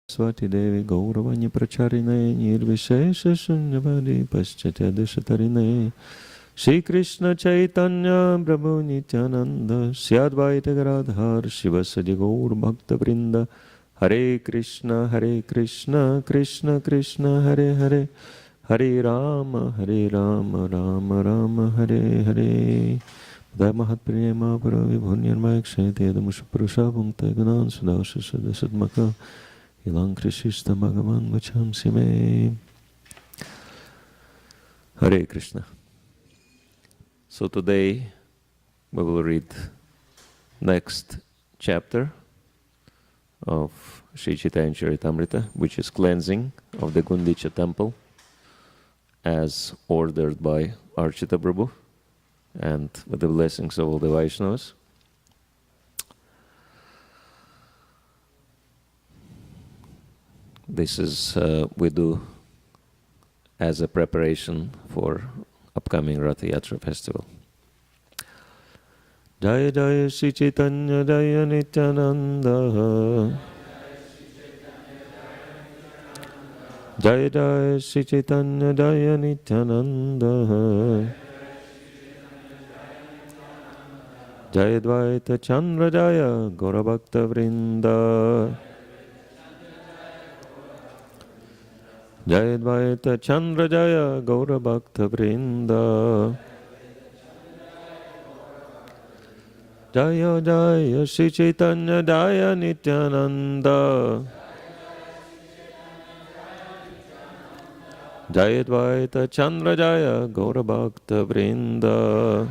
Swati Devi Gauravanya Pracharine Nirvishesha Shunyavadi Paschatya Shri Krishna Chaitanya Prabhu Nityananda Syadvaita Gadadhar Shivasadi Gaur Bhakta Vrinda Hare Krishna Krishna Krishna Hare Hare Hare Rama Rama Rama Hare Hare Dai Mahat Priyama Paravibhunyarmaya Kshayate Adamusha Purusha Bhunta Ganan Sudasha Sadasadmaka Ilang Krishista Bhagavan Vacham Sime. Hare Krishna. So today we will read next chapter of Sri Chaitanya Charitamrita, which is cleansing of the Gundica temple as ordered by Archita Prabhu and with the blessings of all the Vaishnavas. This is we do as a preparation for upcoming Ratha Yatra festival. Jaya Jaya Sri Chaitanya Jaya Nityananda Jaya Jaya Sri Chaitanya Jaya Nityananda Jaya Dvaita Chandra Jaya Gaura Bhakta Vrinda Jaya Dvaita Chandra Jaya Gaura Bhakta Vrinda Jaya Jaya Sri Chaitanya Jaya Nityananda Jaya Dvaita Chandra Jaya Gaura Bhakta Vrinda.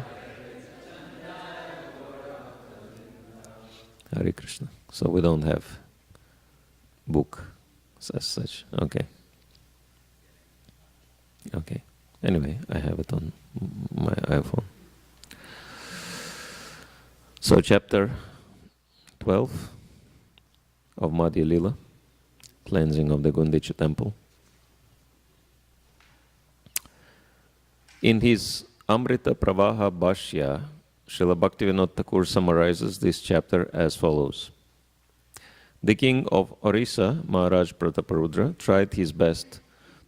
Hare Krishna. So we don't have book as such. Okay. Okay. Anyway, I have it on my iPhone. So chapter 12 of Madhya-lila, cleansing of the Gundica temple. In his Amrita Pravaha Bhashya, Srila Bhaktivinoda Thakur summarizes this chapter as follows. The king of Orissa, Maharaj Prataparudra, tried his best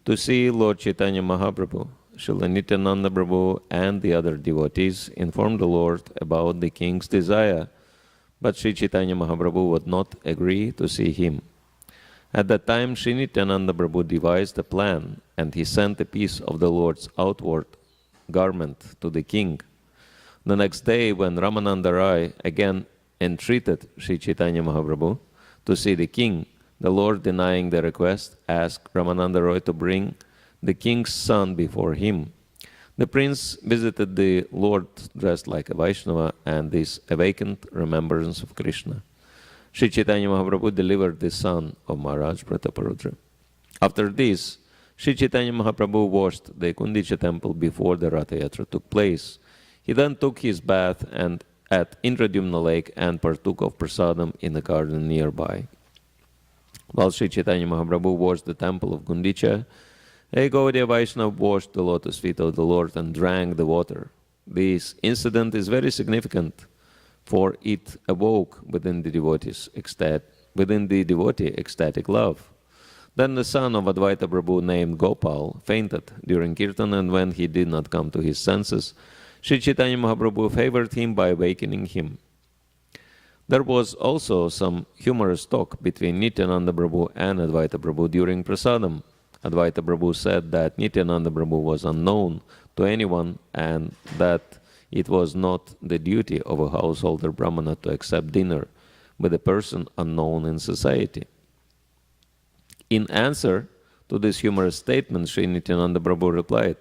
to see Lord Chaitanya Mahaprabhu. Srila Nityananda Prabhu and the other devotees informed the Lord about the king's desire, but Sri Chaitanya Mahaprabhu would not agree to see him. At that time, Sri Nityananda Prabhu devised a plan, and he sent a piece of the Lord's outward garment to the king. The next day, when Ramananda Rai again entreated Sri Chaitanya Mahaprabhu to see the king, the Lord, denying the request, asked Ramananda Rai to bring the king's son before him. The prince visited the Lord dressed like a Vaishnava, and this awakened remembrance of Krishna. Sri Chaitanya Mahaprabhu delivered the son of Maharaj Prataparudra. After this, Sri Chaitanya Mahaprabhu washed the Gundica temple before the Ratha Yatra took place. He then took his bath at Indradyumna lake and partook of prasadam in the garden nearby. While Sri Chaitanya Mahaprabhu washed the temple of Gundica, a Gaudiya Vaishnava washed the lotus feet of the Lord and drank the water. This incident is very significant, for it awoke within the devotee ecstatic love. Then the son of Advaita Prabhu named Gopal fainted during kirtan, and when he did not come to his senses, Sri Chaitanya Mahaprabhu favored him by awakening him. There was also some humorous talk between Nityananda Prabhu and Advaita Prabhu during prasadam. Advaita Prabhu said that Nityananda Prabhu was unknown to anyone and that it was not the duty of a householder brahmana to accept dinner with a person unknown in society. In answer to this humorous statement, Sri Nityananda Prabhu replied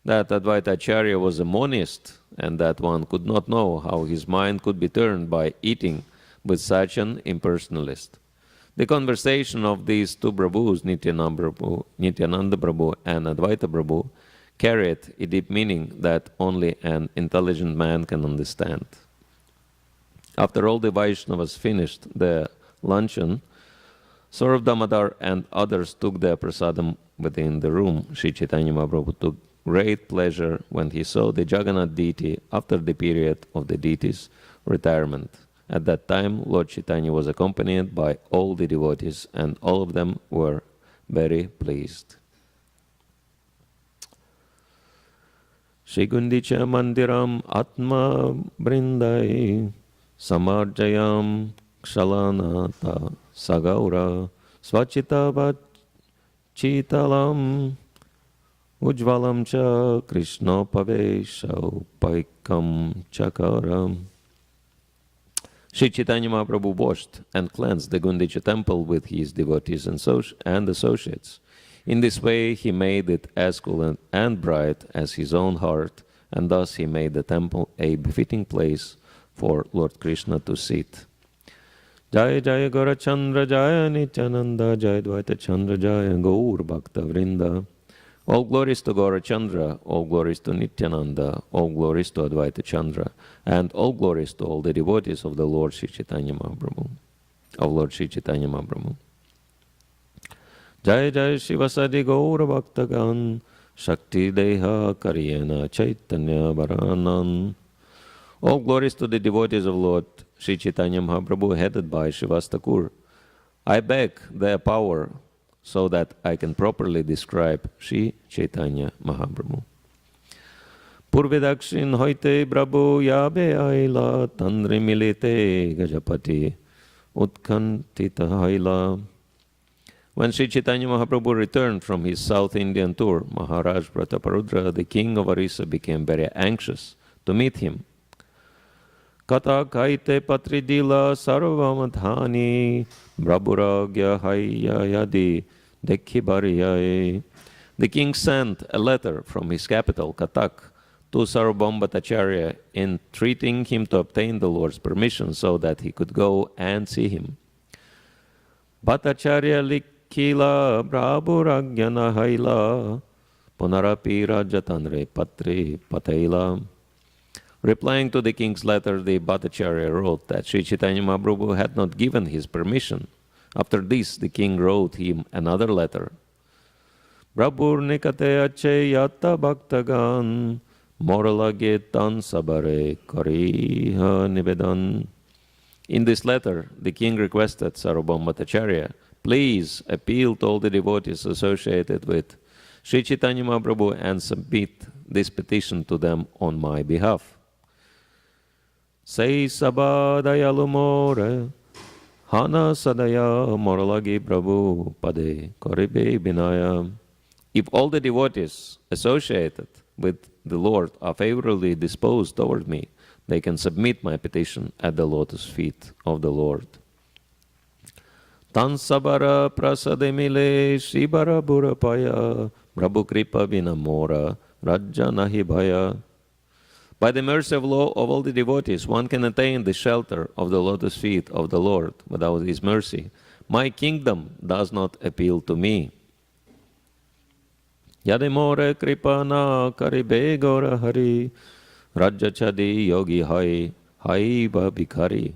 that Advaita Acharya was a monist and that one could not know how his mind could be turned by eating with such an impersonalist. The conversation of these two Prabhus, Nityananda Prabhu and Advaita Prabhu, carried a deep meaning that only an intelligent man can understand. After all the Vaishnavas finished their luncheon, Saurav Damodar and others took their prasadam within the room. Sri Chaitanya Mahaprabhu took great pleasure when he saw the Jagannath deity after the period of the deity's retirement. At that time, Lord Chaitanya was accompanied by all the devotees, and all of them were very pleased. Shri Gundica Mandiram Atma Brindai Samarjayam Kshalanata Sagara Svachita Vachitalam Ujvalam Cha Krishna Pavesha Paikam Chakaram. Sri Chaitanya Mahaprabhu washed and cleansed the Gundica temple with his devotees and associates. In this way, he made it as cool and bright as his own heart, and thus he made the temple a befitting place for Lord Krishna to sit. Jaya Jaya Gaura Chandra Jaya Nityananda Jaya Dvaita Chandra Jaya Gaur Bhakta Vrinda. All glories to Gaura Chandra, all glories to Nityananda, all glories to Advaita Chandra, and all glories to all the devotees of the Lord Sri Chaitanya Mahaprabhu, Jai Jai Shivasadi Gaura Bhaktagan, Shakti Deha Karyena Chaitanya Bharanan. All glories to the devotees of Lord Sri Chaitanya Mahaprabhu, headed by Srivas. I beg their power so that I can properly describe Sri Chaitanya Mahaprabhu. Purvidakshin hoite Prabhu yabe aila tandri milite gajapati utkantita haila. When Sri Chaitanya Mahaprabhu returned from his South Indian tour, Maharaj Prataparudra, the king of Orissa, became very anxious to meet him. Kata kaite patridila sarvamadhani brabhuragya hayya yadi dekhibaryaye. The king sent a letter from his capital, Katak, to Sarvabhauma Bhattacharya, entreating him to obtain the Lord's permission so that he could go and see him. Bhattacharya likhila brabhuragyana haila punarapi rajatanre patri pataila. Replying to the king's letter, the Bhattacharya wrote that Sri Chaitanya Mahaprabhu had not given his permission. After this, the king wrote him another letter. Prabhur nikate ache yata bhaktagan moralagetan sabare kariha nivedan. In this letter, the king requested Sarvabhauma Bhattacharya, please appeal to all the devotees associated with Sri Chaitanya Mahaprabhu and submit this petition to them on my behalf. Say sabadayalu more hana sadaya moralagi prabhu pade koribe binaya. If all the devotees associated with the Lord are favorably disposed toward me, they can submit my petition at the lotus feet of the Lord. Tan sabara prasademile shibara burapaya prabhu kripa vinamora rajja nahi bhaya. By the mercy of all the devotees, one can attain the shelter of the lotus feet of the Lord without his mercy. My kingdom does not appeal to me. Yadimore kripana karibe gora hari rajya chadi yogi hai bhikari.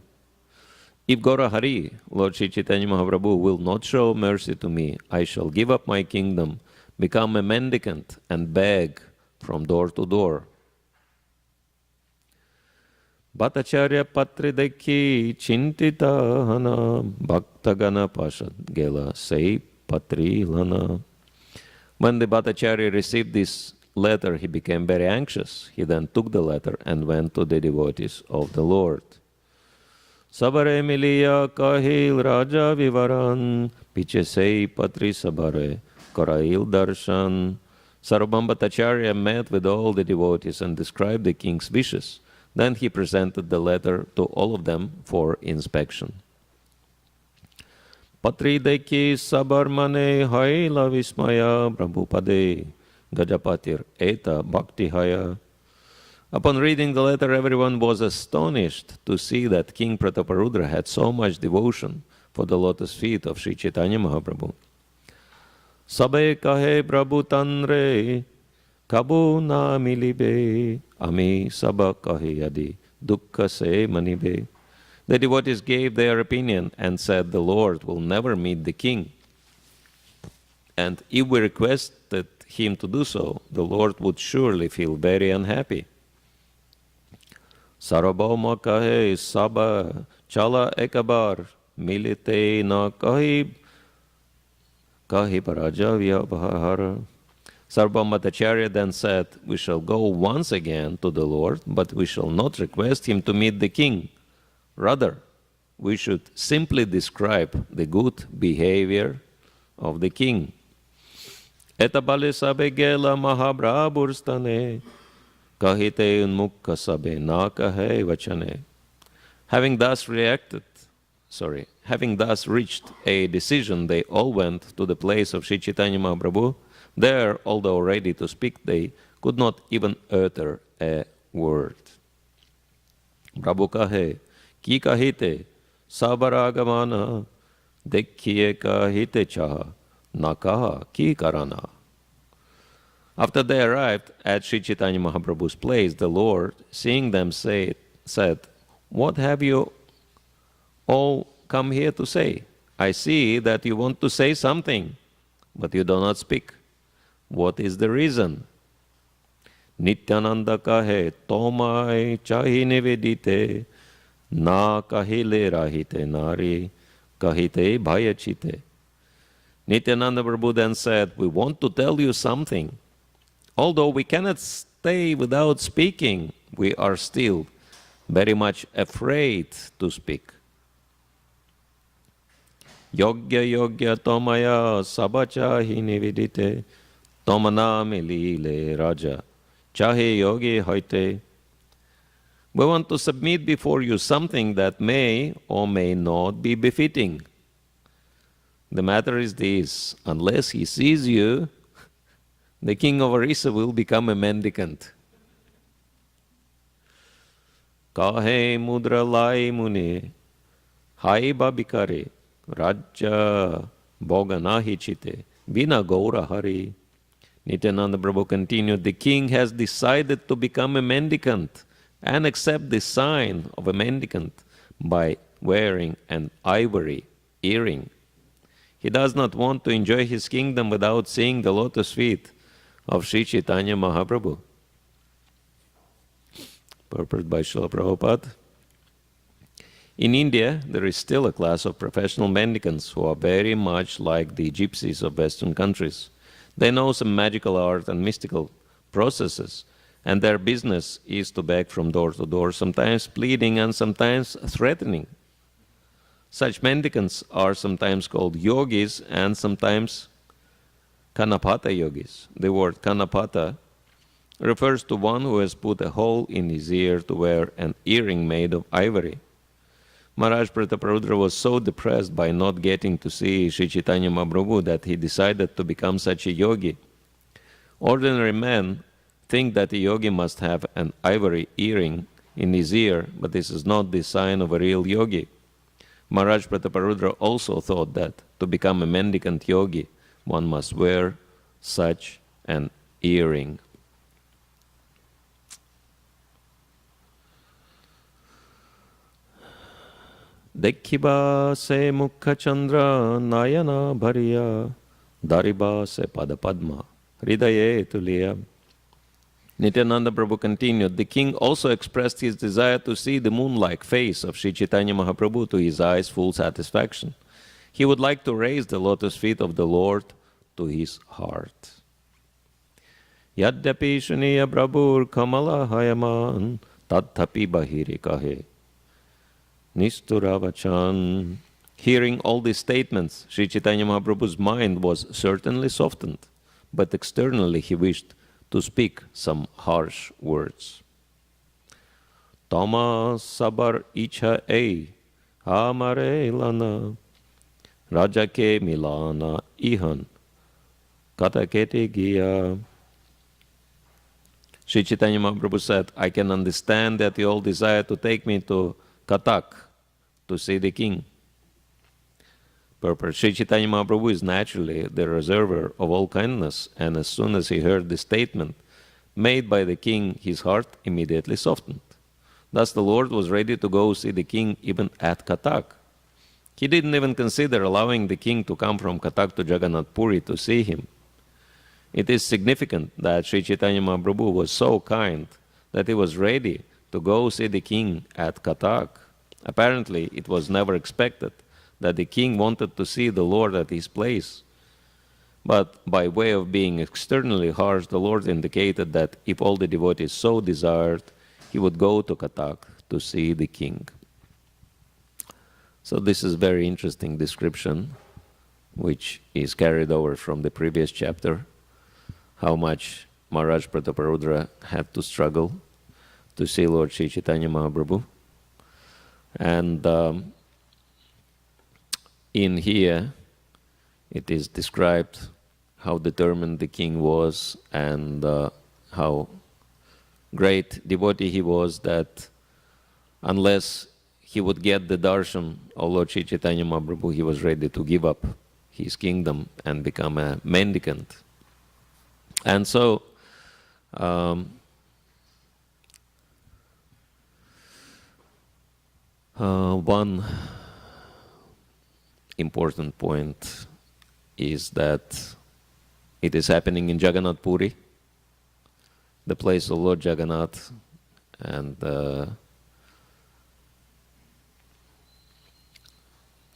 If Gora Hari, Lord Sri Chaitanya Mahaprabhu, will not show mercy to me, I shall give up my kingdom, become a mendicant, and beg from door to door. Bhattacharya patri dekhi chintita hana bhaktagana pashad gela sei patri lana. When the Bhattacharya received this letter, he became very anxious. He then took the letter and went to the devotees of the Lord. Sabare miliya kahil raja vivaran piche sei patri sabare karail darshan. Sarvabhauma Bhattacharya met with all the devotees and described the king's wishes. Then he presented the letter to all of them for inspection. Patri deki sabarmane haila vismaya prabhupade gajapatir eta bhakti haya. Upon reading the letter, everyone was astonished to see that King Prataparudra had so much devotion for the lotus feet of Sri Chaitanya Mahaprabhu. Sabe kahe prabhu tanre kabu na milibe ami saba kahe adi dukkha se manibe. The devotees gave their opinion and said the Lord will never meet the king. And if we requested him to do so, the Lord would surely feel very unhappy. Sarabhauma kahe Saba chala ekabar milite na kahi paraja vyabhara. Sarvabhaumacharya then said, we shall go once again to the Lord, but we shall not request him to meet the king. Rather, we should simply describe the good behavior of the king. Etabale sabe gela mahabrabhurstane kahite unmukha sabe na kahe vachane. Having thus reached a decision, they all went to the place of Sri Chaitanya Mahaprabhu. There, although ready to speak, they could not even utter a word. Prabhu kahe, ki kahite, sabaragamana, dekhiye kahite chaha, na kaha, ki karana. After they arrived at Sri Chaitanya Mahaprabhu's place, the Lord, seeing them, said, what have you all come here to say? I see that you want to say something, but you do not speak. What is the reason? Nityananda kahe tomai chahi nivedite na kahile rahite nari kahite bhayachite. Nityananda Prabhu then said, we want to tell you something. Although we cannot stay without speaking, we are still very much afraid to speak. Yogya tomaya sabachahi nivedite Tomanami lile raja, chahe yogi hoite. We want to submit before you something that may or may not be befitting. The matter is this, unless he sees you, the king of Orissa will become a mendicant. Kahe mudra lai muni, hai babikare, raja boganahi chite, vina gaura hari. Nityananda Prabhu continued, the king has decided to become a mendicant and accept the sign of a mendicant by wearing an ivory earring. He does not want to enjoy his kingdom without seeing the lotus feet of Sri Chaitanya Mahaprabhu. Purport by Srila Prabhupada. In India, there is still a class of professional mendicants who are very much like the gypsies of Western countries. They know some magical art and mystical processes, and their business is to beg from door to door, sometimes pleading and sometimes threatening. Such mendicants are sometimes called yogis and sometimes kanapata yogis. The word kanapata refers to one who has put a hole in his ear to wear an earring made of ivory. Maharaj Prataparudra was so depressed by not getting to see Sri Chaitanya Mahaprabhu that he decided to become such a yogi. Ordinary men think that a yogi must have an ivory earring in his ear, but this is not the sign of a real yogi. Maharaj Prataparudra also thought that to become a mendicant yogi, one must wear such an earring. Dekhiba se mukha chandra nayana bhariya dariba se pada padma hridaye tuliya. Nityananda Prabhu continued, the king also expressed his desire to see the moon-like face of Sri Chaitanya Mahaprabhu to his eyes' full satisfaction. He would like to raise the lotus feet of the Lord to his heart. Yadyapi shuniya prabhur kamala hayaman tadthapi bahiri kahe Nisturavachan. Hearing all these statements, Sri Chaitanya Mahaprabhu's mind was certainly softened, but externally he wished to speak some harsh words. Tama sabar icha ei hamare lana rajake milana ihan katakete giya. Sri Chaitanya Mahaprabhu said, I can understand that you all desire to take me to Katak to see the king. Purport. Sri Chaitanya Mahaprabhu is naturally the reservoir of all kindness, and as soon as he heard the statement made by the king, his heart immediately softened. Thus the Lord was ready to go see the king even at Katak. He didn't even consider allowing the king to come from Katak to Jagannath Puri to see him. It is significant that Sri Chaitanya Mahaprabhu was so kind that he was ready to go see the king at Katak. Apparently, it was never expected that the king wanted to see the Lord at his place. But by way of being externally harsh, the Lord indicated that if all the devotees so desired, he would go to Katak to see the king. So this is very interesting description, which is carried over from the previous chapter, how much Maharaj Prataparudra had to struggle to see Lord Sri Chaitanya Mahaprabhu. And in here, it is described how determined the king was and how great devotee he was, that unless he would get the darshan of Lord Sri Chaitanya Mahaprabhu, he was ready to give up his kingdom and become a mendicant. And so, one important point is that it is happening in Jagannath Puri, the place of Lord Jagannath, and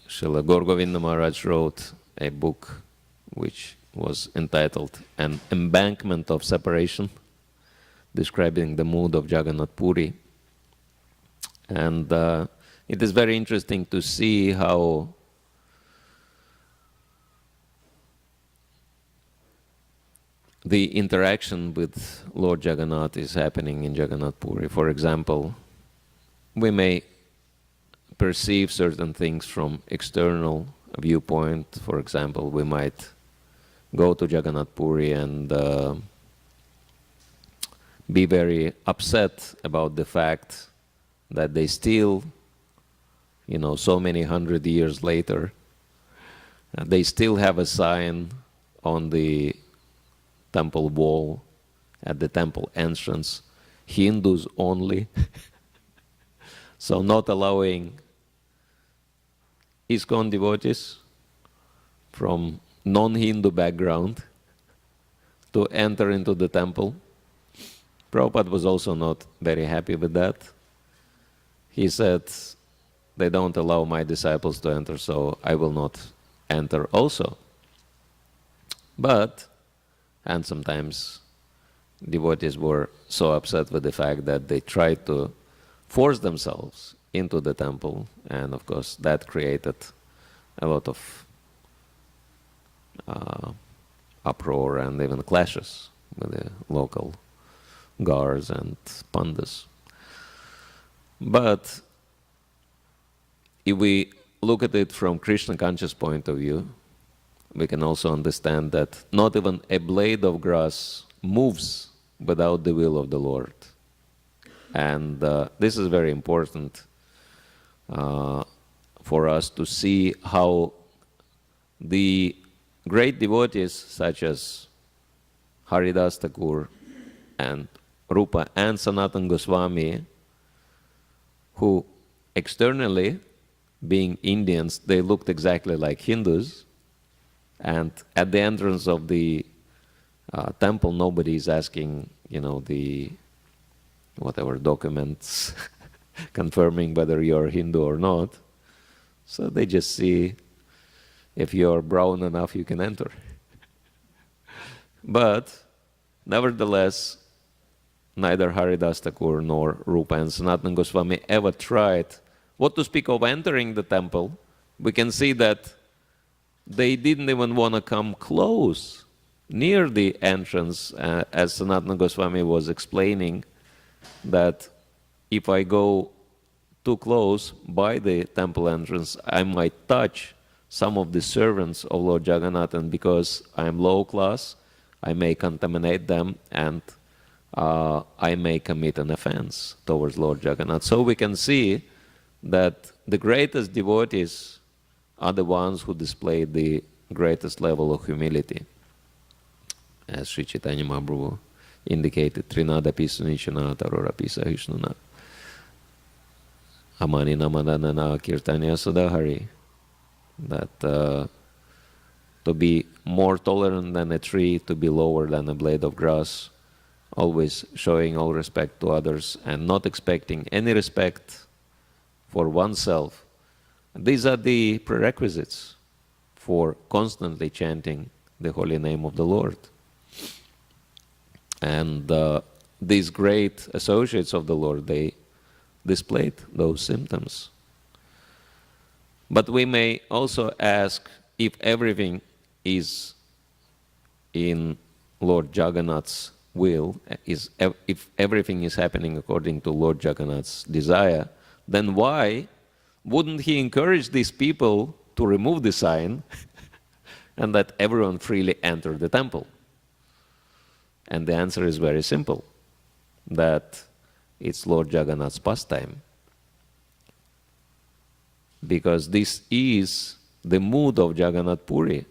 Srila Gaur Govinda Maharaj wrote a book which was entitled An Embankment of Separation, describing the mood of Jagannath Puri. And it is very interesting to see how the interaction with Lord Jagannath is happening in Jagannath Puri. For example, we may perceive certain things from external viewpoint. For example, we might go to Jagannath Puri and be very upset about the fact that they still, so many 100 years later, they still have a sign on the temple wall, at the temple entrance, Hindus only. So not allowing ISKCON devotees from non-Hindu background to enter into the temple. Prabhupada was also not very happy with that. He said, they don't allow my disciples to enter, so I will not enter also. And sometimes devotees were so upset with the fact that they tried to force themselves into the temple, and of course that created a lot of uproar and even clashes with the local guards and pandits. But if we look at it from Krishna conscious point of view, we can also understand that not even a blade of grass moves without the will of the Lord. And this is very important for us to see how the great devotees such as Haridas Thakur and Rupa and Sanatana Goswami, who externally, being Indians, they looked exactly like Hindus, and at the entrance of the temple, nobody is asking, the whatever documents confirming whether you're Hindu or not. So they just see if you're brown enough, you can enter. But nevertheless, neither Haridas Thakur nor Rupa and Sanatana Goswami ever tried. What to speak of entering the temple? We can see that they didn't even want to come close, near the entrance, as Sanatana Goswami was explaining, that if I go too close by the temple entrance, I might touch some of the servants of Lord Jagannath, and because I am low class, I may contaminate them, and I may commit an offense towards Lord Jagannath. So we can see that the greatest devotees are the ones who display the greatest level of humility. As Sri Chaitanya Mahaprabhu indicated, Trinadapi Sunichana Tarorapi Sahishnuna Amanina Madanana Kirtanya Sudahari. That to be more tolerant than a tree, to be lower than a blade of grass, always showing all respect to others and not expecting any respect for oneself. These are the prerequisites for constantly chanting the holy name of the Lord. And these great associates of the Lord, they displayed those symptoms. But we may also ask if everything is in Lord Jagannath's will, if everything is happening according to Lord Jagannath's desire, then why wouldn't he encourage these people to remove the sign and let everyone freely enter the temple? And the answer is very simple, that it's Lord Jagannath's pastime. Because this is the mood of Jagannath Puri,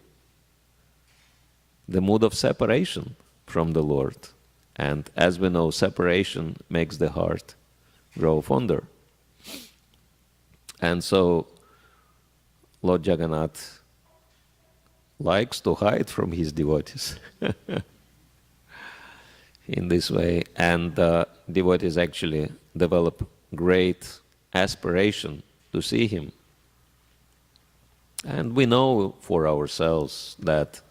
the mood of separation from the Lord. And as we know, separation makes the heart grow fonder. And so Lord Jagannath likes to hide from his devotees in this way, and devotees actually develop great aspiration to see him. And we know for ourselves that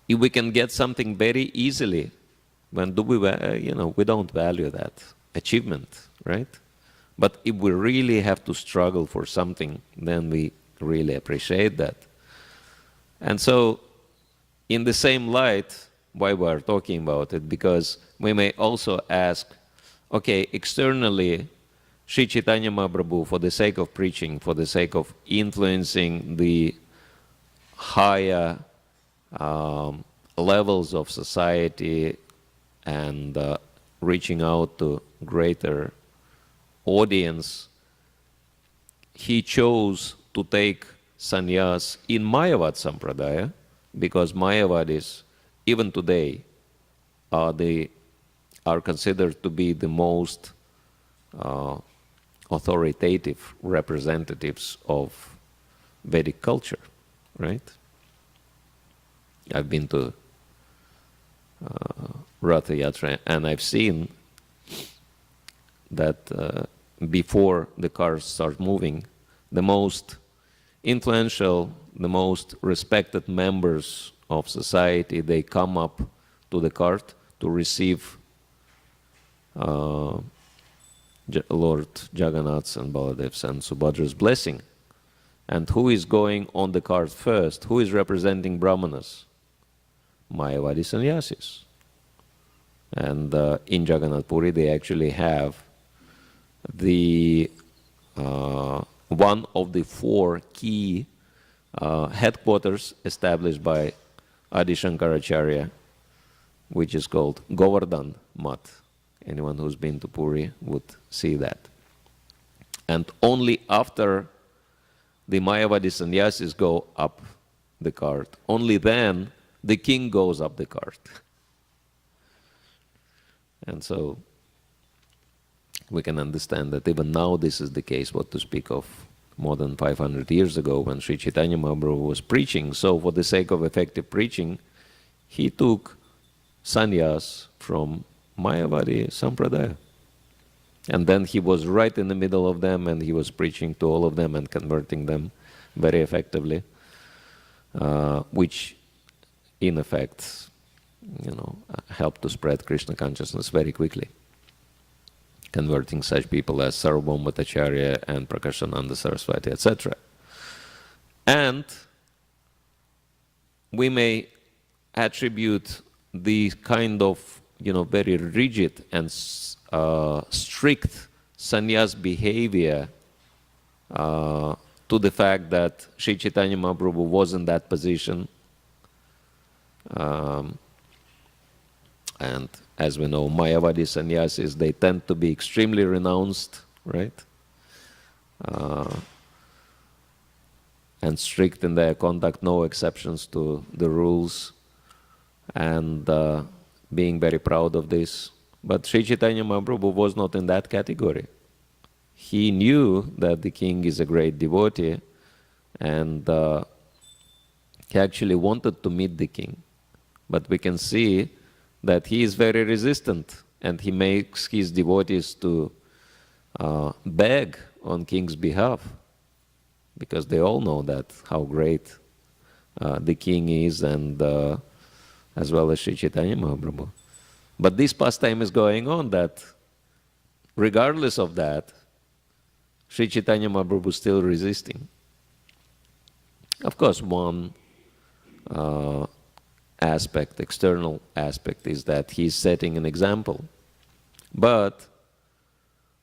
if we can get something very easily, when we don't value that achievement, right? But if we really have to struggle for something, then we really appreciate that. And so, in the same light, why we are talking about it, because we may also ask, okay, externally, Sri Chaitanya Mahaprabhu, for the sake of preaching, for the sake of influencing the higher levels of society and reaching out to greater audience, he chose to take sannyas in Mayavad Sampradaya, because Mayavadis, even today, are considered to be the most authoritative representatives of Vedic culture, right? I've been to Ratha Yatra, and I've seen that before the cars start moving, the most influential, the most respected members of society, they come up to the cart to receive Lord Jagannath's and Baladev's and Subhadra's blessing. And who is going on the cart first? Who is representing Brahmanas? Mayavadi sannyasis. And in Jagannath Puri, they actually have the one of the four key headquarters established by Adi Shankaracharya, which is called Govardhan Math. Anyone who's been to Puri would see that. And only after the Mayavadi sannyasis go up the cart, only then the king goes up the cart. And so we can understand that even now this is the case, what to speak of more than 500 years ago when Sri Chaitanya Mahaprabhu was preaching. So for the sake of effective preaching, he took sannyas from Mayavadi Sampradaya. And then he was right in the middle of them, and he was preaching to all of them and converting them very effectively, which in effect, helped to spread Krishna consciousness very quickly, converting such people as Sarvabhauma Bhattacharya and Prakashananda Saraswati, etc. And we may attribute the kind of very rigid and strict sannyas behavior to the fact that Sri Chaitanya Mahaprabhu was in that position. And as we know, Mayavadi sannyasis, they tend to be extremely renounced, right? And strict in their conduct, no exceptions to the rules, and being very proud of this. But Sri Chaitanya Mahaprabhu was not in that category. He knew that the king is a great devotee, and he actually wanted to meet the king. But we can see that he is very resistant, and he makes his devotees to beg on king's behalf, because they all know that how great the king is, and as well as Sri Chaitanya Mahaprabhu. But this pastime is going on that regardless of that, Sri Chaitanya Mahaprabhu is still resisting. Of course, one aspect, external aspect, is that he's setting an example. But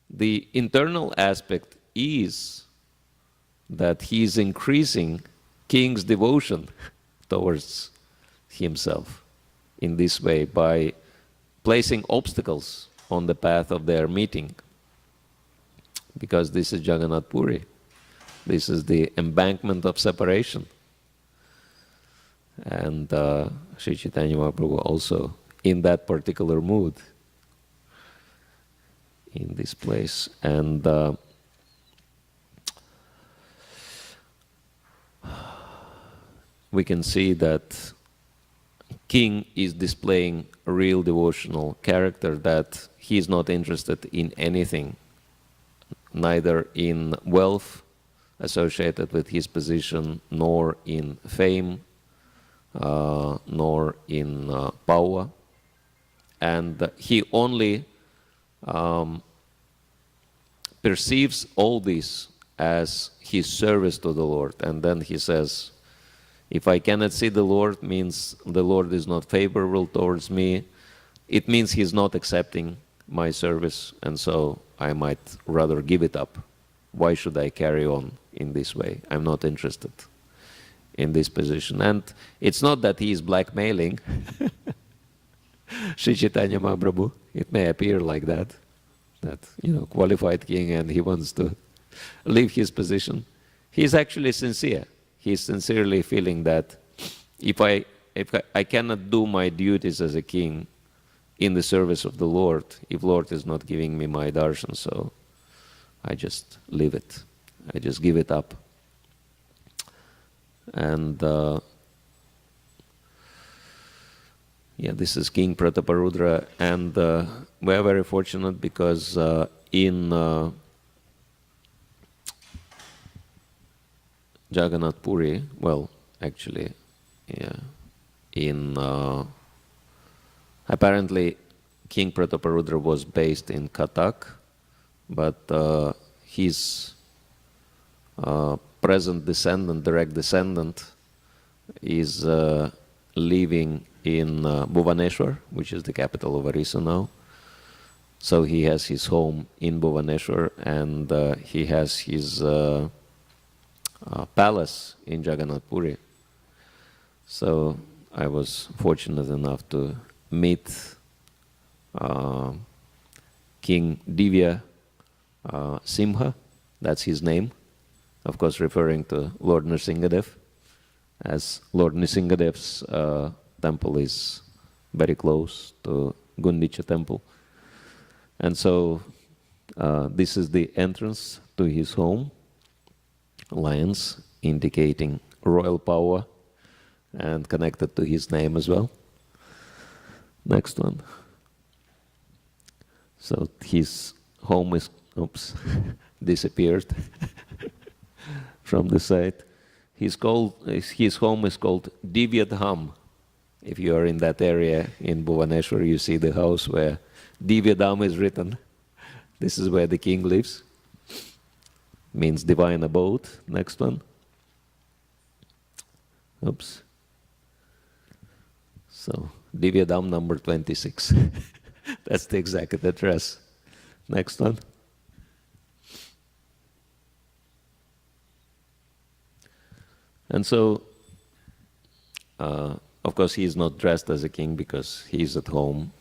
the internal aspect is that he is increasing king's devotion towards himself in this way by placing obstacles on the path of their meeting. Because this is Jagannath Puri. This is the embankment of separation. And Sri Chaitanya Mahaprabhu also in that particular mood in this place. And we can see that king is displaying a real devotional character, that he is not interested in anything, neither in wealth associated with his position, nor in fame, nor in power. And he only perceives all this as his service to the Lord. And then he says, if I cannot see the Lord, means the Lord is not favorable towards me. It means he's not accepting my service, and so I might rather give it up. Why should I carry on in this way? I'm not interested in this position. And it's not that he is blackmailing Sri Chaitanya Mahaprabhu. It may appear like that, qualified king, and he wants to leave his position. He's actually sincere. He's sincerely feeling that if I cannot do my duties as a king in the service of the Lord, if Lord is not giving me my darshan, so I just leave it. I just give it up. And this is King Prataparudra, and we are very fortunate because in Jagannath Puri, apparently King Prataparudra was based in Cuttack, but his present descendant, direct descendant, is living in Bhubaneswar, which is the capital of Orissa now. So he has his home in Bhubaneswar, and he has his palace in Jagannath Puri. So I was fortunate enough to meet King Divya Simha, that's his name, of course referring to Lord Nrsingadev, as Lord Nrsingadev's temple is very close to Gundica temple. And so this is the entrance to his home, lions indicating royal power and connected to his name as well. Next one. So his home is, disappeared from the site. His home is called Divya Dham. If you are in that area in Bhubaneswar, you see the house where Divya Dham is written. This is where the king lives. Means divine abode. Next one. So, Divya Dham number 26. That's the exact address. Next one. And so, of course, he is not dressed as a king because he is at home.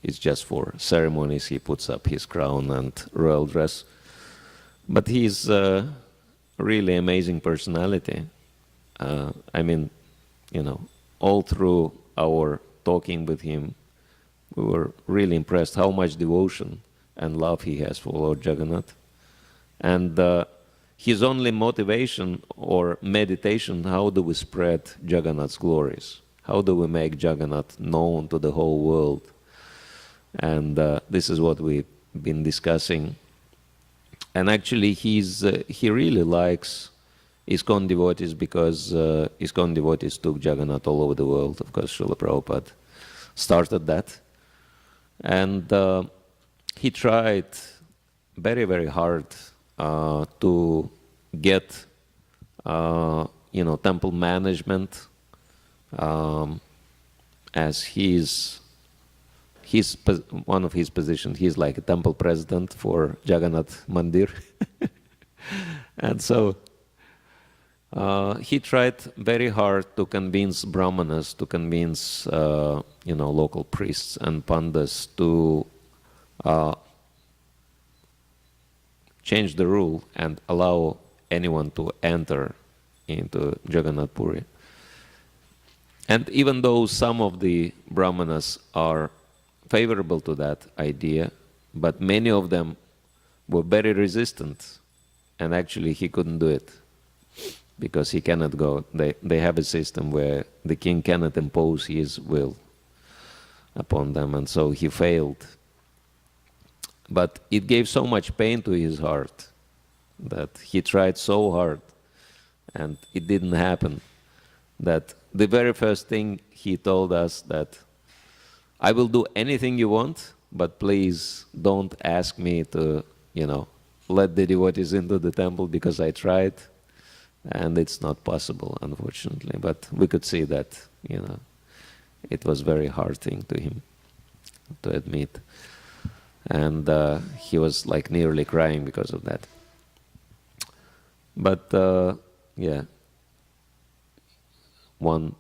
It's just for ceremonies. He puts up his crown and royal dress. But he's a really amazing personality. All through our talking with him, we were really impressed how much devotion and love he has for Lord Jagannath. And his only motivation or meditation, how do we spread Jagannath's glories? How do we make Jagannath known to the whole world? And this is what we've been discussing. And actually, he really likes ISKCON devotees because ISKCON devotees took Jagannath all over the world. Of course, Srila Prabhupada started that. And he tried very, very hard to get, temple management as one of his positions. He's like a temple president for Jagannath Mandir. And so he tried very hard to convince brahmanas, to convince local priests and pandas to change the rule and allow anyone to enter into Jagannath Puri. And even though some of the brahmanas are favorable to that idea, but many of them were very resistant, and actually he couldn't do it because he cannot go. They have a system where the king cannot impose his will upon them, and so he failed. But it gave so much pain to his heart that he tried so hard and it didn't happen, that the very first thing he told us that I will do anything you want, but please don't ask me to, let the devotees into the temple because I tried and it's not possible, unfortunately. But we could see that, it was a very hard thing to him to admit. And he was like nearly crying because of that. But one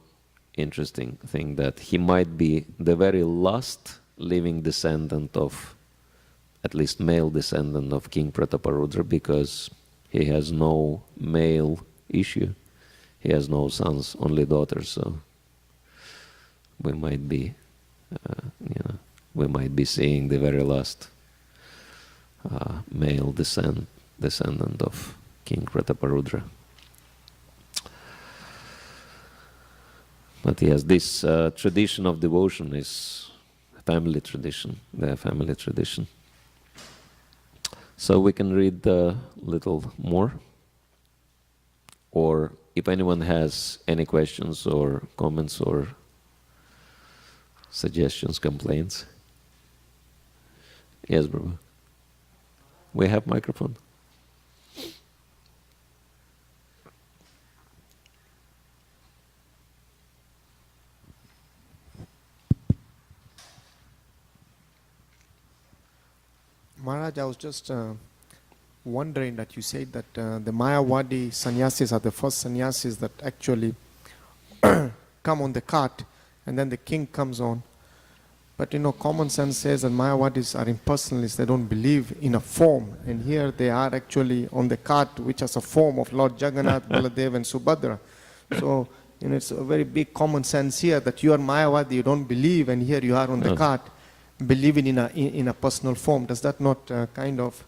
interesting thing that he might be the very last living descendant of, at least male descendant of King Prataparudra, because he has no male issue. He has no sons, only daughters. So we might be, seeing the very last male descendant of King Prataparudra. But yes, this tradition of devotion is family tradition, their family tradition. So we can read a little more. Or if anyone has any questions or comments or suggestions, complaints. Yes, Brahma. We have microphone. Maharaj, I was just wondering that you said that the Mayavadi sannyasis are the first sannyasis that actually come on the cart and then the king comes on. But common sense says that Mayavadis are impersonalists, they don't believe in a form. And here they are actually on the cart, which has a form of Lord Jagannath, Baladev and Subhadra. So, it's a very big common sense here that you are Mayavadi, you don't believe, and here you are on the cart, believing in a personal form. Does that not kind of,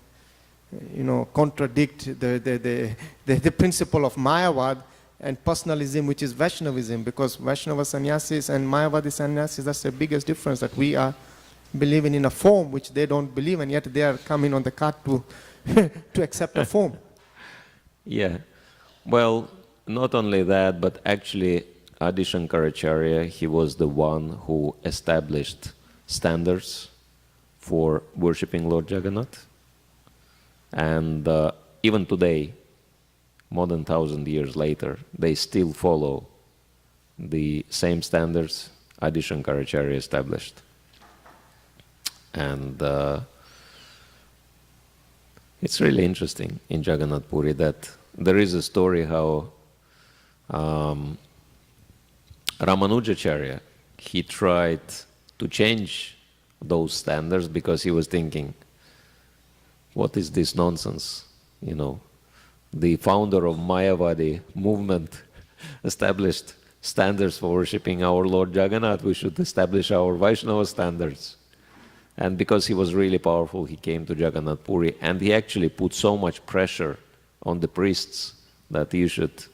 contradict the principle of Mayavad and personalism, which is Vaishnavism? Because Vaishnava sannyasis and Mayavadi sannyasis, that's the biggest difference, that we are believing in a form which they don't believe, and yet they are coming on the cart to to accept a form. Yeah. Well, not only that, but actually Adi Shankaracharya, he was the one who established standards for worshipping Lord Jagannath. And even today, more than 1,000 years later, they still follow the same standards Adi Shankaracharya established. And it's really interesting in Jagannath Puri that there is a story how Ramanujacharya, he tried to change those standards because he was thinking, what is this nonsense? The founder of Mayavadi movement established standards for worshipping our Lord Jagannath. We should establish our Vaishnava standards. And because he was really powerful, he came to Jagannath Puri, and he actually put so much pressure on the priests that you should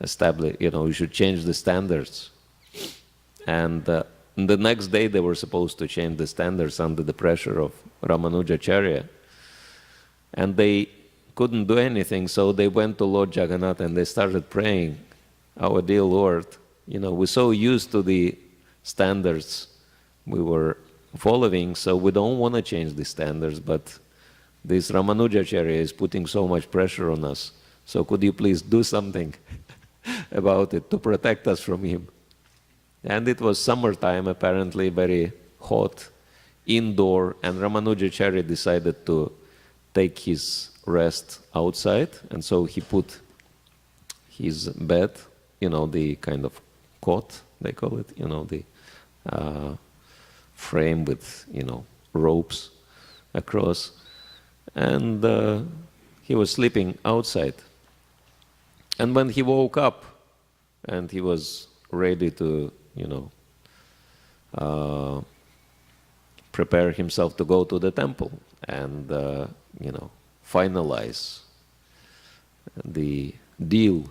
establish, you should change the standards. And the next day they were supposed to change the standards under the pressure of Ramanujacharya. And they couldn't do anything, so they went to Lord Jagannath and they started praying, "Our dear Lord, we're so used to the standards we were following, so we don't want to change the standards, but this Ramanujacharya is putting so much pressure on us, so could you please do something about it to protect us from him?" And it was summertime, apparently very hot, indoor, and Ramanujacharya decided to take his rest outside, and so he put his bed, the kind of cot, they call it, the frame with, ropes across, and he was sleeping outside. And when he woke up and he was ready to, prepare himself to go to the temple and, finalize the deal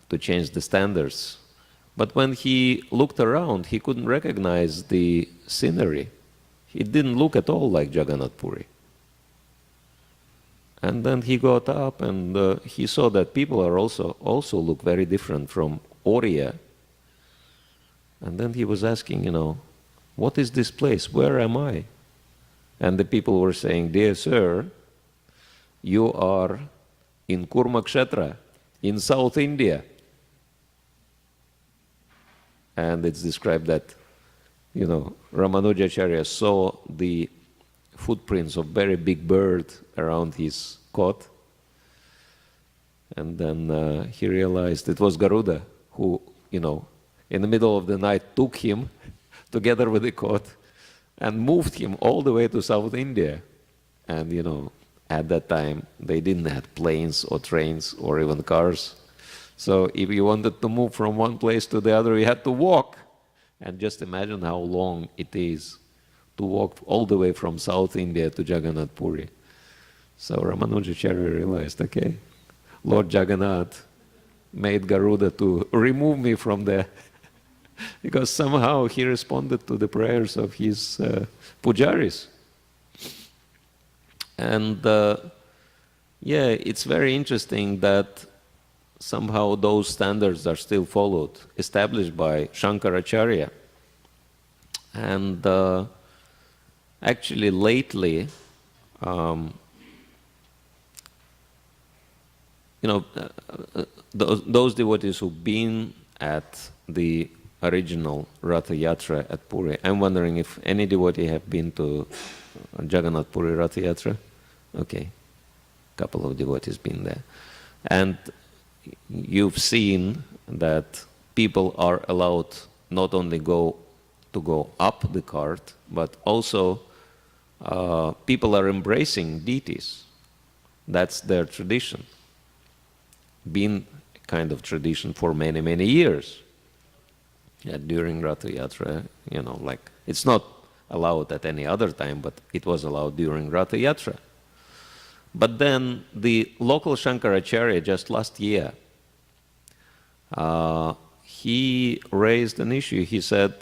to change the standards. But when he looked around, he couldn't recognize the scenery. It didn't look at all like Jagannath Puri. And then he got up and he saw that people are also look very different from Oriya. And then he was asking, what is this place? Where am I? And the people were saying, "Dear sir, you are in Kurmakshetra, in South India." And it's described that, Ramanujacharya saw the footprints of very big bird around his cot. And then he realized it was Garuda who, in the middle of the night took him together with the cot and moved him all the way to South India. And, at that time, they didn't have planes or trains or even cars. So if you wanted to move from one place to the other, you had to walk. And just imagine how long it is to walk all the way from South India to Jagannath Puri. So Ramanujacharya realized, okay, Lord Jagannath made Garuda to remove me from there because somehow he responded to the prayers of his pujaris. And it's very interesting that somehow those standards are still followed, established by Shankaracharya. And actually lately, those devotees who've been at the original Ratha Yatra at Puri, I'm wondering if any devotee have been to Jagannath Puri Ratha Yatra? Okay, couple of devotees been there. And you've seen that people are allowed not only to go up the cart, but also people are embracing deities. That's their tradition. Been a kind of tradition for many, many years. During Ratha Yatra, it's not allowed at any other time, but it was allowed during Ratha Yatra. But then the local Shankaracharya just last year, he raised an issue. He said,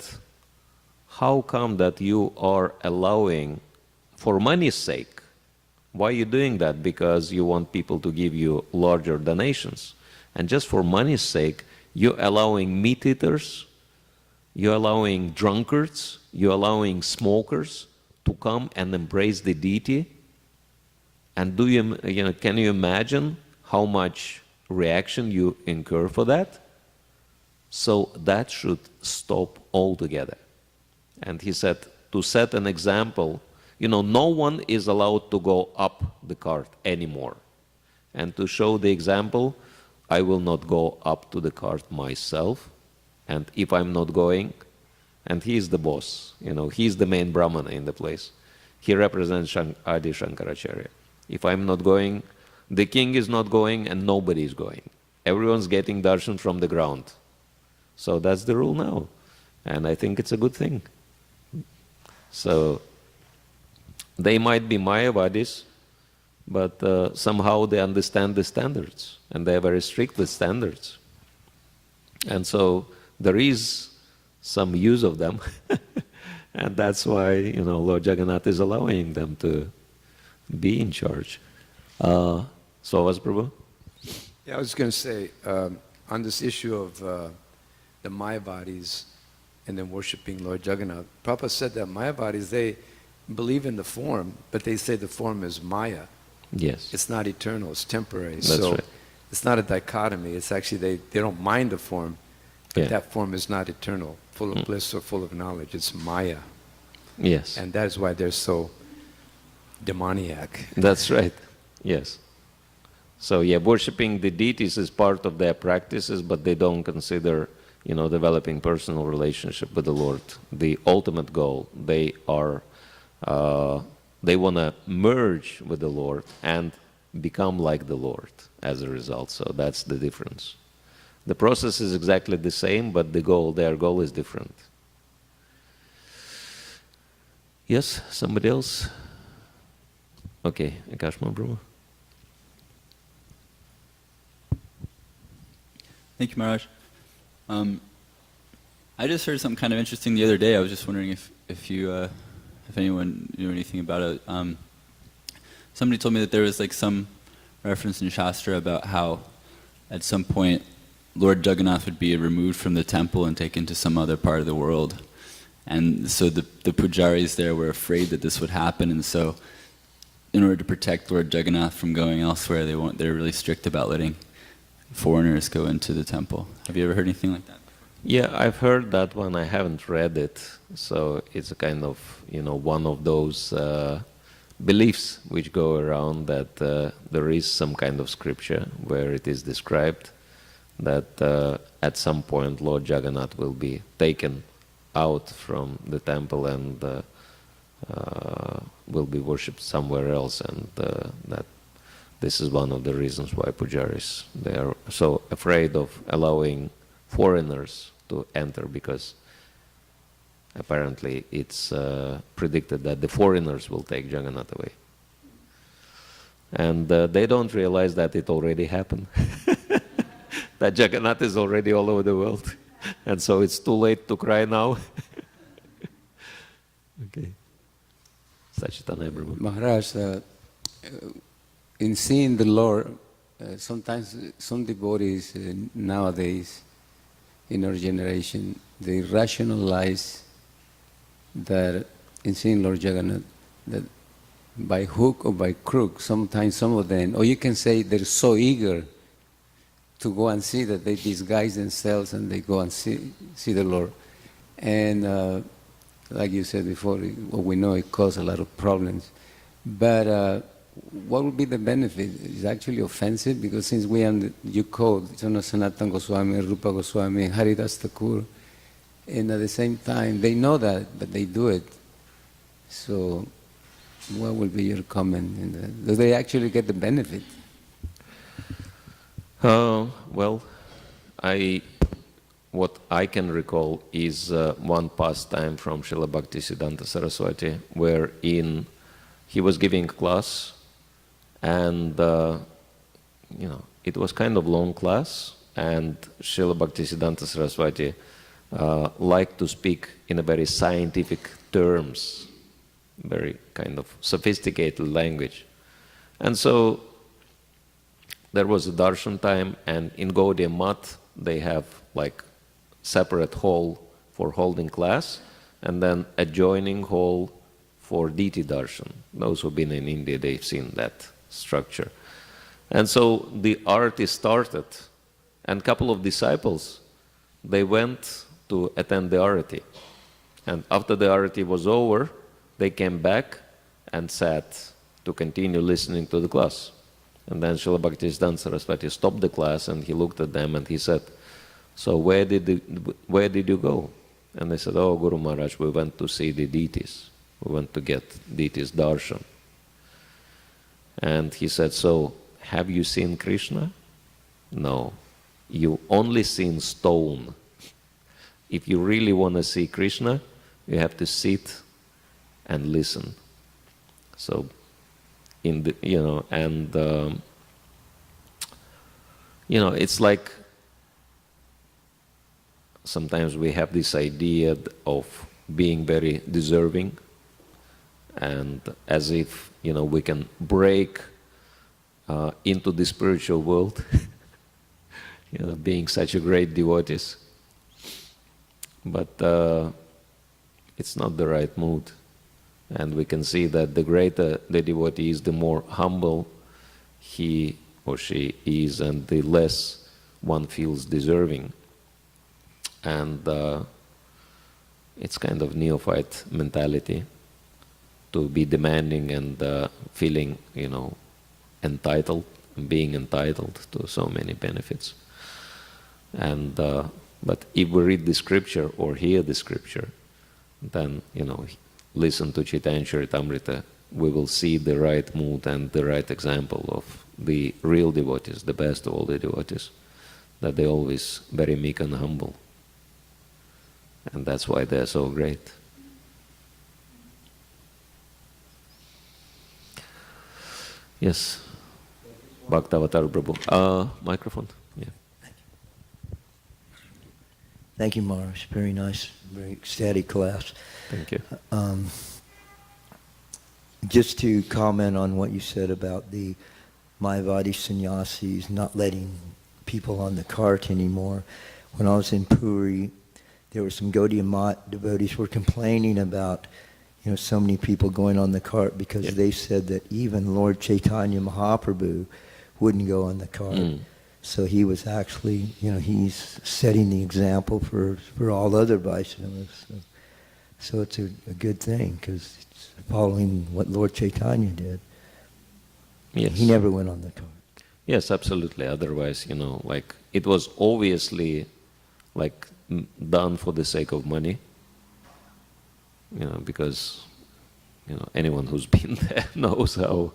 how come that you are allowing, for money's sake, why are you doing that? Because you want people to give you larger donations. And just for money's sake, you're allowing meat eaters, you're allowing drunkards, you're allowing smokers to come and embrace the deity. And can you imagine how much reaction you incur for that? So that should stop altogether. And he said, to set an example, no one is allowed to go up the cart anymore. And to show the example, I will not go up to the cart myself. And if I'm not going, and he's the boss, he's the main Brahmana in the place. He represents Adi Shankaracharya. If I'm not going, the king is not going and nobody is going. Everyone's getting darshan from the ground. So that's the rule now. And I think it's a good thing. So they might be Mayavadis, but somehow they understand the standards and they are very strict with standards. And so there is some use of them, and that's why, you know, Lord Jagannath is allowing them to be in charge. Swavas Prabhu? Yeah, I was going to say, on this issue of the Mayavadis and then worshipping Lord Jagannath, Prabhupada said that Mayavadis, they believe in the form, but they say the form is Maya. Yes. It's not eternal, it's temporary. That's so right. it's not a dichotomy. It's actually, they don't mind the form, but Yeah. that form is not eternal, full of bliss or full of knowledge. It's Maya. Yes. And that is why they're so demoniac. That's right. Yes. So yeah, worshipping the deities is part of their practices, but they don't consider, you know, developing personal relationship with the Lord the ultimate goal. They are, they want to merge with the Lord and become like the Lord as a result. So that's the difference. The process is exactly the same, but the goal, their goal is different. Yes, somebody else? Okay, Akashma Brahma. Thank you, Maharaj. I just heard something kind of interesting the other day. I was just wondering if anyone knew anything about it. Somebody told me that there was like some reference in Shastra about how at some point Lord Jagannath would be removed from the temple and taken to some other part of the world. And so the pujaris there were afraid that this would happen, and so in order to protect Lord Jagannath from going elsewhere, they're really strict about letting foreigners go into the temple. Have you ever heard anything like that? Yeah, I've heard that one. I haven't read it. So it's a kind of, you know, one of those beliefs which go around that there is some kind of scripture where it is described that at some point Lord Jagannath will be taken out from the temple and will be worshipped somewhere else, and that this is one of the reasons why pujaris, they are so afraid of allowing foreigners to enter, because apparently it's predicted that the foreigners will take Jagannath away. And they don't realize that it already happened. That Jagannath is already all over the world. And so it's too late to cry now. Okay. Sachitana Prabhu. Maharaj, in seeing the Lord, sometimes some devotees nowadays, in our generation, they rationalize that in seeing Lord Jagannath, that by hook or by crook, sometimes some of them, or you can say they're so eager to go and see that they disguise themselves and they go and see the Lord. And like you said before, what we know, it causes a lot of problems. But what would be the benefit? It's actually offensive, because since you quote Sanatana Goswami, Rupa Goswami, Haridas Thakur, and at the same time, they know that, but they do it. So what will be your comment in that? Do they actually get the benefit? Well, what I can recall is one pastime from Srila Bhaktisiddhanta Saraswati, wherein he was giving a class, and you know, it was kind of long class, and Srila Bhaktisiddhanta Saraswati liked to speak in a very scientific terms, very kind of sophisticated language. And so there was a darshan time, and in Gaudiya Math they have like separate hall for holding class, and then adjoining hall for deity darshan. Those who've been in India, they've seen that structure. And so the arati started, and a couple of disciples, they went to attend the arati. And after the arati was over, they came back and sat to continue listening to the class. And then Srila Bhaktisiddhanta Saraswati stopped the class, and he looked at them and he said, "So where did you go?" And they said, "Oh, Guru Maharaj, we went to see the deities. We went to get deities darshan." And he said, "So have you seen Krishna?" "No, you only seen stone. If you really want to see Krishna, you have to sit and listen." So in the, you know, and you know, it's like sometimes we have this idea of being very deserving, and as if, we can break into the spiritual world, being such a great devotees. But it's not the right mood. And we can see that the greater the devotee is, the more humble he or she is, and the less one feels deserving. And it's kind of neophyte mentality to be demanding and feeling, entitled, being entitled to so many benefits. And but if we read the scripture or hear the scripture, then, listen to Chaitanya Charitamrita, we will see the right mood and the right example of the real devotees, the best of all the devotees, that they're always very meek and humble. And that's why they're so great. Yes, Bhaktavatar Prabhu. Microphone. Yeah. Thank you, Maharaj. Very nice, very ecstatic class. Thank you. Just to comment on what you said about the Mayavadi sannyasis not letting people on the cart anymore. When I was in Puri, there were some Gaudiya Math devotees who were complaining about, so many people going on the cart because they said that even Lord Chaitanya Mahaprabhu wouldn't go on the cart. So he was actually, he's setting the example for all other Vaishnavas. So it's a good thing, because it's following what Lord Chaitanya did. Yes. He never went on the cart. Yes, absolutely. Otherwise, it was obviously done for the sake of money. Because, anyone who's been there knows how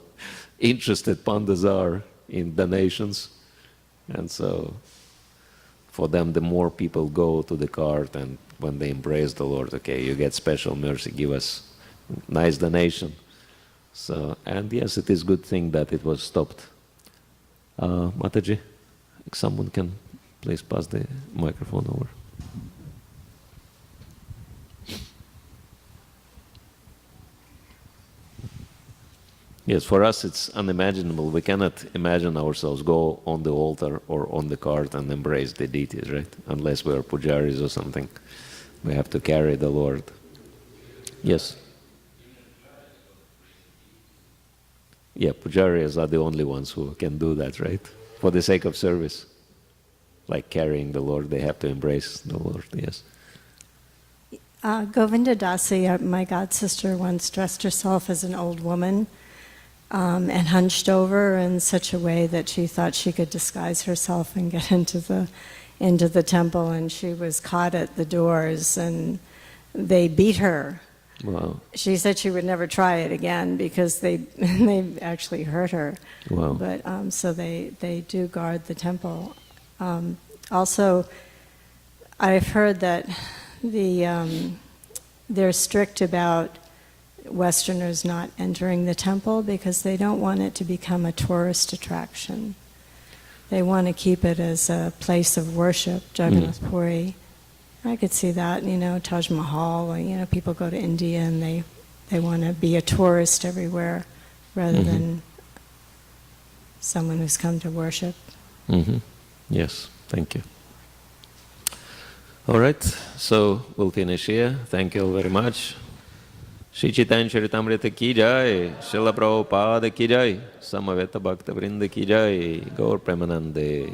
interested pandas are in donations. And so, for them, the more people go to the cart, and when they embrace the Lord, okay, you get special mercy, give us nice donation. So, and yes, it is a good thing that it was stopped. Mataji, if someone can please pass the microphone over. Yes, for us it's unimaginable. We cannot imagine ourselves go on the altar or on the cart and embrace the deities, right? Unless we are pujaris or something. We have to carry the Lord. Yes. Yeah, pujaris are the only ones who can do that, right? For the sake of service. Like carrying the Lord, they have to embrace the Lord, yes. Govinda Dasi, my god sister, once dressed herself as an old woman and hunched over in such a way that she thought she could disguise herself and get into the temple, and she was caught at the doors and they beat her. Wow. She said she would never try it again because they actually hurt her. Wow. But so they do guard the temple. Also, I've heard that they're strict about Westerners not entering the temple because they don't want it to become a tourist attraction. They want to keep it as a place of worship, Jagannath Puri. I could see that, Taj Mahal, or, people go to India and they want to be a tourist everywhere rather than someone who's come to worship. Yes, thank you. All right, so we'll finish here. Thank you all very much. Shri Chaitanya Charitamrita ki jai, Srila Prabhupada ki jai, Samaveta Bhakta Vrinda ki jai, Gaur Premanande.